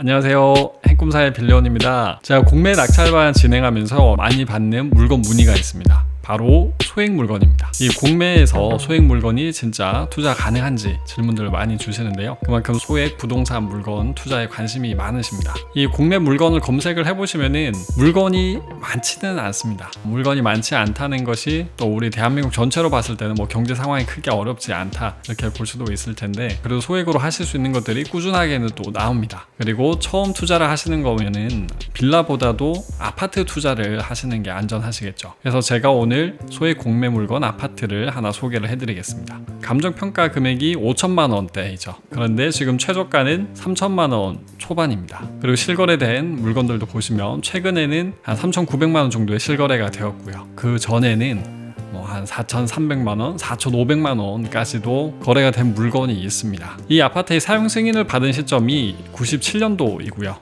안녕하세요. 행꿈사의 빌런입니다. 제가 공매 낙찰반 진행하면서 많이 받는 물건 문의가 있습니다. 바로 소액 물건입니다. 이 공매에서 소액 물건이 진짜 투자 가능한지 질문들을 많이 주시는데요. 그만큼 소액 부동산 물건 투자에 관심이 많으십니다. 이 공매 물건을 검색을 해보시면은 물건이 많지는 않습니다. 물건이 많지 않다는 것이 또 우리 대한민국 전체로 봤을 때는 뭐 경제 상황이 크게 어렵지 않다 이렇게 볼 수도 있을 텐데, 그래도 소액으로 하실 수 있는 것들이 꾸준하게는 또 나옵니다. 그리고 처음 투자를 하시는 거면은 빌라보다도 아파트 투자를 하시는 게 안전하시겠죠. 그래서 제가 오늘 소액 공매 물건 아파트를 하나 소개를 해드리겠습니다. 감정평가 금액이 5천만 원대이죠. 그런데 지금 최저가는 3천만 원 초반입니다. 그리고 실거래된 물건들도 보시면 최근에는 한 3,900만 원 정도의 실거래가 되었고요. 그 전에는 한 4,300만 원, 4,500만 원까지도 거래가 된 물건이 있습니다. 이 아파트의 사용 승인을 받은 시점이 97년도이고요.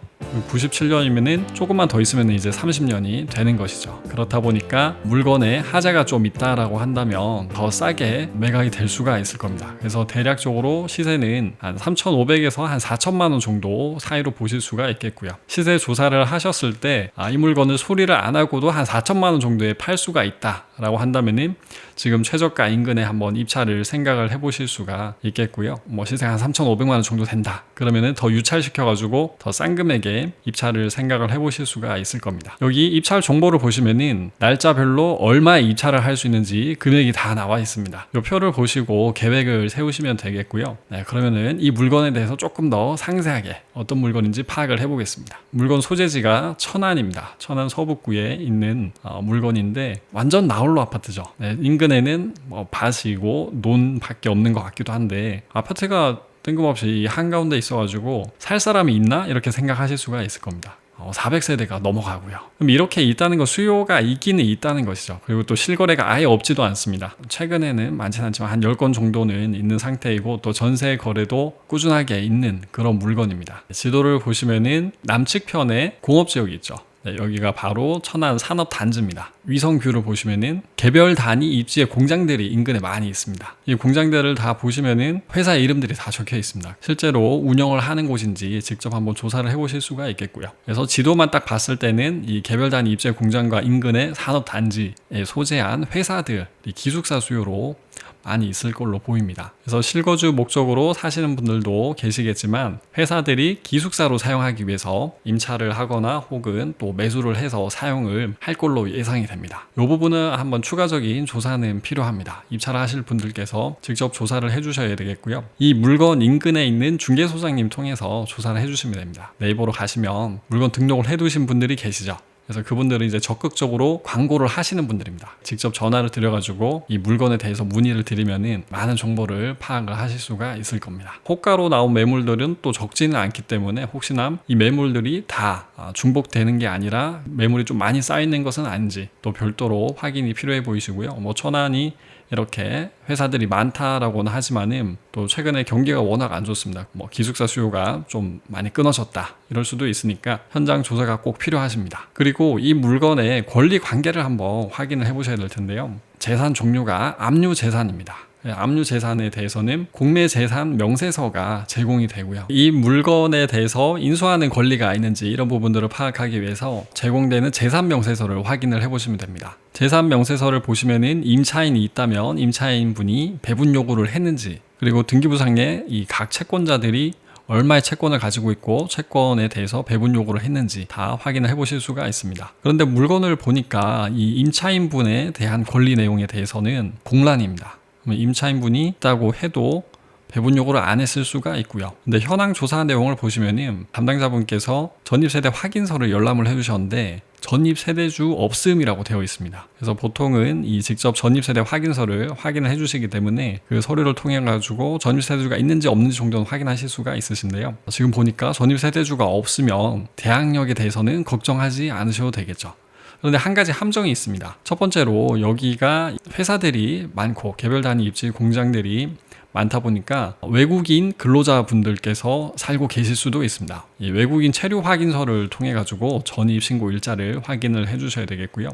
97년이면은 조금만 더 있으면 이제 30년이 되는 것이죠. 그렇다 보니까 물건에 하자가 좀 있다라고 한다면 더 싸게 매각이 될 수가 있을 겁니다. 그래서 대략적으로 시세는 한 3,500에서 한 4천만 원 정도 사이로 보실 수가 있겠고요. 시세 조사를 하셨을 때 이 물건을 소리를 안 하고도 한 4천만 원 정도에 팔 수가 있다라고 한다면은 지금 최저가 인근에 한번 입찰을 생각을 해보실 수가 있겠고요. 시세가 한 3,500만 원 정도 된다. 그러면은 더 유찰시켜가지고 더 싼 금액에 입찰을 생각을 해보실 수가 있을 겁니다. 여기 입찰 정보를 보시면은 날짜별로 얼마에 입찰을 할 수 있는지 금액이 다 나와 있습니다. 이 표를 보시고 계획을 세우시면 되겠고요. 그러면은 이 물건에 대해서 조금 더 상세하게 어떤 물건인지 파악을 해보겠습니다. 물건 소재지가 천안입니다. 천안 서북구에 있는 물건인데 완전 나홀로 아파트죠. 인근에는 밭이고 논밖에 없는 것 같기도 한데 아파트가 뜬금없이 한가운데 있어가지고 살 사람이 있나? 이렇게 생각하실 수가 있을 겁니다. 400세대가 넘어가고요. 그럼 이렇게 있다는 거, 수요가 있기는 있다는 것이죠. 그리고 또 실거래가 아예 없지도 않습니다. 최근에는 많지는 않지만 한 10건 정도는 있는 상태이고 또 전세 거래도 꾸준하게 있는 그런 물건입니다. 지도를 보시면은 남측편에 공업지역이 있죠. 여기가 바로 천안 산업단지입니다. 위성뷰를 보시면은 개별 단위 입지의 공장들이 인근에 많이 있습니다. 이 공장들을 다 보시면은 회사 이름들이 다 적혀 있습니다. 실제로 운영을 하는 곳인지 직접 한번 조사를 해보실 수가 있겠고요. 그래서 지도만 딱 봤을 때는 이 개별 단위 입지의 공장과 인근의 산업단지에 소재한 회사들이 기숙사 수요로 많이 있을 걸로 보입니다. 그래서 실거주 목적으로 사시는 분들도 계시겠지만 회사들이 기숙사로 사용하기 위해서 임차를 하거나 혹은 또 매수를 해서 사용을 할 걸로 예상이 됩니다. 이 부분은 한번 추가적인 조사는 필요합니다. 입찰을 하실 분들께서 직접 조사를 해주셔야 되겠고요. 이 물건 인근에 있는 중개소장님 통해서 조사를 해주시면 됩니다. 네이버로 가시면 물건 등록을 해두신 분들이 계시죠. 그래서 그분들은 이제 적극적으로 광고를 하시는 분들입니다. 직접 전화를 드려가지고 이 물건에 대해서 문의를 드리면은 많은 정보를 파악을 하실 수가 있을 겁니다. 호가로 나온 매물들은 또 적지는 않기 때문에 혹시나 이 매물들이 다 중복되는 게 아니라 매물이 좀 많이 쌓이는 것은 아닌지 또 별도로 확인이 필요해 보이시고요. 천안이 이렇게 회사들이 많다라고는 하지만은 또 최근에 경기가 워낙 안 좋습니다. 기숙사 수요가 좀 많이 끊어졌다 이럴 수도 있으니까 현장 조사가 꼭 필요하십니다. 그리고 이 물건의 권리 관계를 한번 확인을 해보셔야 될 텐데요. 재산 종류가 압류 재산입니다. 압류 재산에 대해서는 공매 재산 명세서가 제공이 되고요. 이 물건에 대해서 인수하는 권리가 있는지 이런 부분들을 파악하기 위해서 제공되는 재산 명세서를 확인을 해보시면 됩니다. 재산 명세서를 보시면은 임차인이 있다면 임차인 분이 배분 요구를 했는지, 그리고 등기부상에 이 각 채권자들이 얼마의 채권을 가지고 있고 채권에 대해서 배분 요구를 했는지 다 확인을 해보실 수가 있습니다. 그런데 물건을 보니까 이 임차인분에 대한 권리 내용에 대해서는 공란입니다. 임차인분이 있다고 해도 배분 요구를 안 했을 수가 있고요. 근데 현황 조사 내용을 보시면은 담당자분께서 전입세대 확인서를 열람을 해주셨는데 전입세대주 없음이라고 되어 있습니다. 그래서 보통은 이 직접 전입세대 확인서를 확인을 해주시기 때문에 그 서류를 통해 가지고 전입세대주가 있는지 없는지 정도는 확인하실 수가 있으신데요. 지금 보니까 전입세대주가 없으면 대항력에 대해서는 걱정하지 않으셔도 되겠죠. 그런데 한 가지 함정이 있습니다. 첫 번째로 여기가 회사들이 많고 개별 단위 입지 공장들이 많다 보니까 외국인 근로자분들께서 살고 계실 수도 있습니다. 이 외국인 체류 확인서를 통해 가지고 전입 신고 일자를 확인을 해주셔야 되겠고요.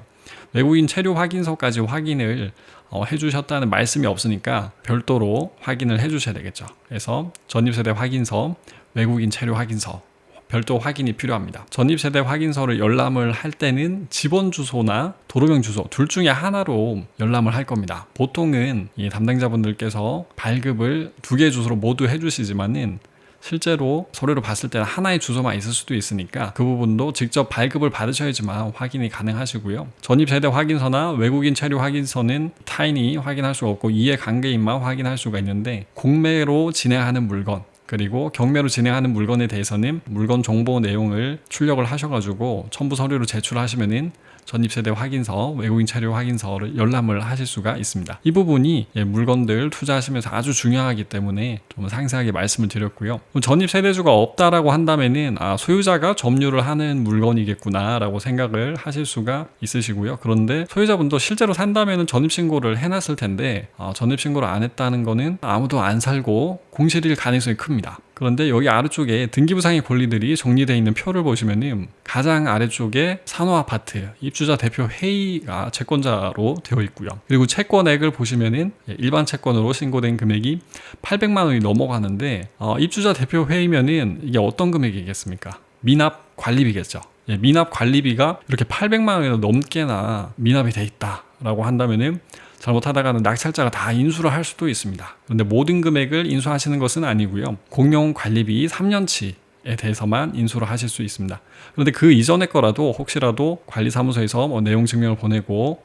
외국인 체류 확인서까지 확인을 해주셨다는 말씀이 없으니까 별도로 확인을 해주셔야 되겠죠. 그래서 전입세대 확인서, 외국인 체류 확인서 별도 확인이 필요합니다. 전입세대 확인서를 열람을 할 때는 집원 주소나 도로명 주소 둘 중에 하나로 열람을 할 겁니다. 보통은 이 담당자분들께서 발급을 2개의 주소로 모두 해주시지만은 실제로 서류를 봤을 때는 하나의 주소만 있을 수도 있으니까 그 부분도 직접 발급을 받으셔야지만 확인이 가능하시고요. 전입세대 확인서나 외국인 체류 확인서는 타인이 확인할 수가 없고 이해관계인만 확인할 수가 있는데, 공매로 진행하는 물건 그리고 경매로 진행하는 물건에 대해서는 물건 정보 내용을 출력을 하셔가지고 첨부 서류로 제출하시면은 전입세대 확인서, 외국인 체류 확인서를 열람을 하실 수가 있습니다. 이 부분이 물건들 투자하시면서 아주 중요하기 때문에 좀 상세하게 말씀을 드렸고요. 전입세대주가 없다라고 한다면은 소유자가 점유를 하는 물건이겠구나 라고 생각을 하실 수가 있으시고요. 그런데 소유자분도 실제로 산다면은 전입신고를 해놨을 텐데 전입신고를 안 했다는 거는 아무도 안 살고 공실일 가능성이 큽니다. 그런데 여기 아래쪽에 등기부상의 권리들이 정리되어 있는 표를 보시면은 가장 아래쪽에 산호아파트 입주자 대표 회의가 채권자로 되어 있고요. 그리고 채권액을 보시면은 일반 채권으로 신고된 금액이 800만 원이 넘어가는데 입주자 대표 회의면은 이게 어떤 금액이겠습니까? 미납 관리비겠죠. 미납 관리비가 이렇게 800만 원이 넘게나 미납이 돼 있다라고 한다면은 잘못하다가는 낙찰자가 다 인수를 할 수도 있습니다. 그런데 모든 금액을 인수하시는 것은 아니고요. 공용 관리비 3년치에 대해서만 인수를 하실 수 있습니다. 그런데 그 이전의 거라도 혹시라도 관리사무소에서 내용 증명을 보내고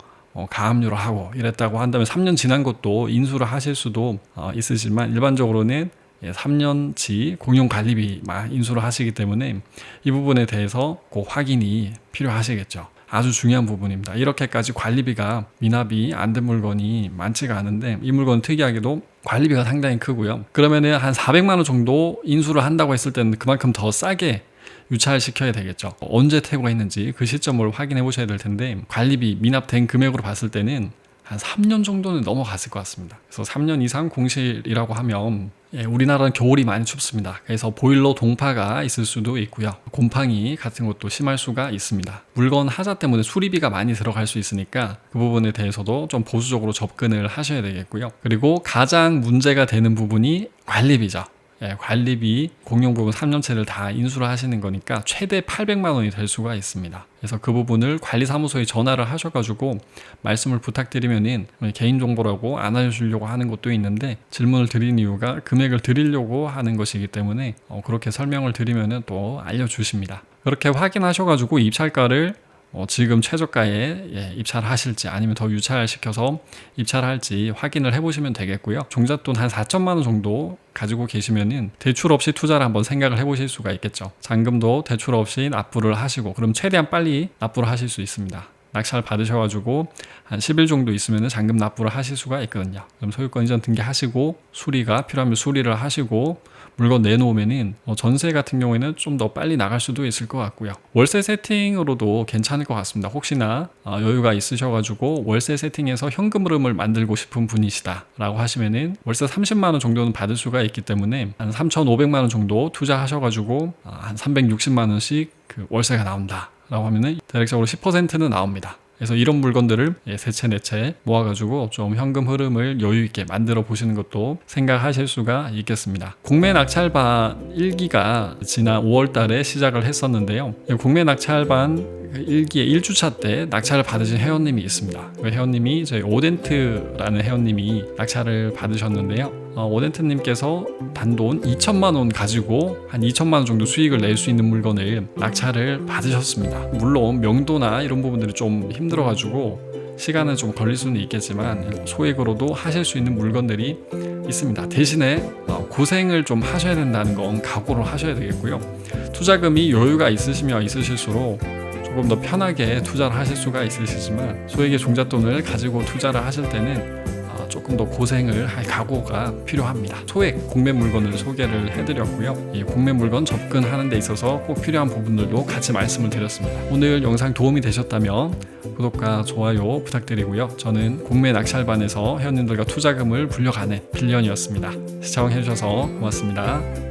가압류를 하고 이랬다고 한다면 3년 지난 것도 인수를 하실 수도 있으시지만 일반적으로는 3년치 공용 관리비만 인수를 하시기 때문에 이 부분에 대해서 꼭 확인이 필요하시겠죠. 아주 중요한 부분입니다. 이렇게까지 관리비가 미납이 안 된 물건이 많지가 않은데 이 물건은 특이하게도 관리비가 상당히 크고요. 그러면은 한 400만 원 정도 인수를 한다고 했을 때는 그만큼 더 싸게 유찰 시켜야 되겠죠. 언제 퇴거했는지 그 시점을 확인해 보셔야 될 텐데 관리비 미납된 금액으로 봤을 때는 한 3년 정도는 넘어갔을 것 같습니다. 그래서 3년 이상 공실이라고 하면 우리나라는 겨울이 많이 춥습니다. 그래서 보일러 동파가 있을 수도 있고요. 곰팡이 같은 것도 심할 수가 있습니다. 물건 하자 때문에 수리비가 많이 들어갈 수 있으니까 그 부분에 대해서도 좀 보수적으로 접근을 하셔야 되겠고요. 그리고 가장 문제가 되는 부분이 관리비죠. 관리비 공용 부분 3년치를 다 인수를 하시는 거니까 최대 800만 원이 될 수가 있습니다. 그래서 그 부분을 관리사무소에 전화를 하셔가지고 말씀을 부탁드리면은 개인정보라고 안 알려주려고 하는 것도 있는데 질문을 드린 이유가 금액을 드리려고 하는 것이기 때문에 그렇게 설명을 드리면은 또 알려주십니다. 그렇게 확인하셔가지고 입찰가를 지금 최저가에 입찰하실지 아니면 더 유찰시켜서 입찰할지 확인을 해보시면 되겠고요. 종잣돈 한 4천만 원 정도 가지고 계시면은 대출 없이 투자를 한번 생각을 해보실 수가 있겠죠. 잔금도 대출 없이 납부를 하시고 그럼 최대한 빨리 납부를 하실 수 있습니다. 낙찰 받으셔가지고 한 10일 정도 있으면 잔금 납부를 하실 수가 있거든요. 그럼 소유권 이전 등기하시고 수리가 필요하면 수리를 하시고 물건 내놓으면은 전세 같은 경우에는 좀 더 빨리 나갈 수도 있을 것 같고요. 월세 세팅으로도 괜찮을 것 같습니다. 혹시나 여유가 있으셔가지고 월세 세팅해서 현금 흐름을 만들고 싶은 분이시다 라고 하시면은 월세 30만 원 정도는 받을 수가 있기 때문에 한 3,500만 원 정도 투자하셔가지고 한 360만 원씩 그 월세가 나온다 라고 하면은 대략적으로 10%는 나옵니다. 그래서 이런 물건들을 세채 네채 모아가지고 좀 현금 흐름을 여유있게 만들어 보시는 것도 생각하실 수가 있겠습니다. 공매 낙찰반 1기가 지난 5월 달에 시작을 했었는데요. 공매 낙찰반 1기의 1주차 때 낙찰을 받으신 회원님이 있습니다. 그 회원님이 저희 오덴트라는 회원님이 낙찰을 받으셨는데요. 오덴트님께서 단돈 2천만 원 가지고 한 2천만 원 정도 수익을 낼 수 있는 물건을 낙찰을 받으셨습니다. 물론 명도나 이런 부분들이 좀 힘들어가지고 시간은 좀 걸릴 수는 있겠지만 소액으로도 하실 수 있는 물건들이 있습니다. 대신에 고생을 좀 하셔야 된다는 건 각오를 하셔야 되겠고요. 투자금이 여유가 있으시면 있으실수록 조금 더 편하게 투자를 하실 수가 있으시지만 소액의 종잣돈을 가지고 투자를 하실 때는 조금 더 고생을 할 각오가 필요합니다. 소액 공매 물건을 소개를 해드렸고요. 이 공매 물건 접근하는 데 있어서 꼭 필요한 부분들도 같이 말씀을 드렸습니다. 오늘 영상 도움이 되셨다면 구독과 좋아요 부탁드리고요. 저는 공매 낙찰반에서 회원님들과 투자금을 불려가는 빌리언이었습니다. 시청해주셔서 고맙습니다.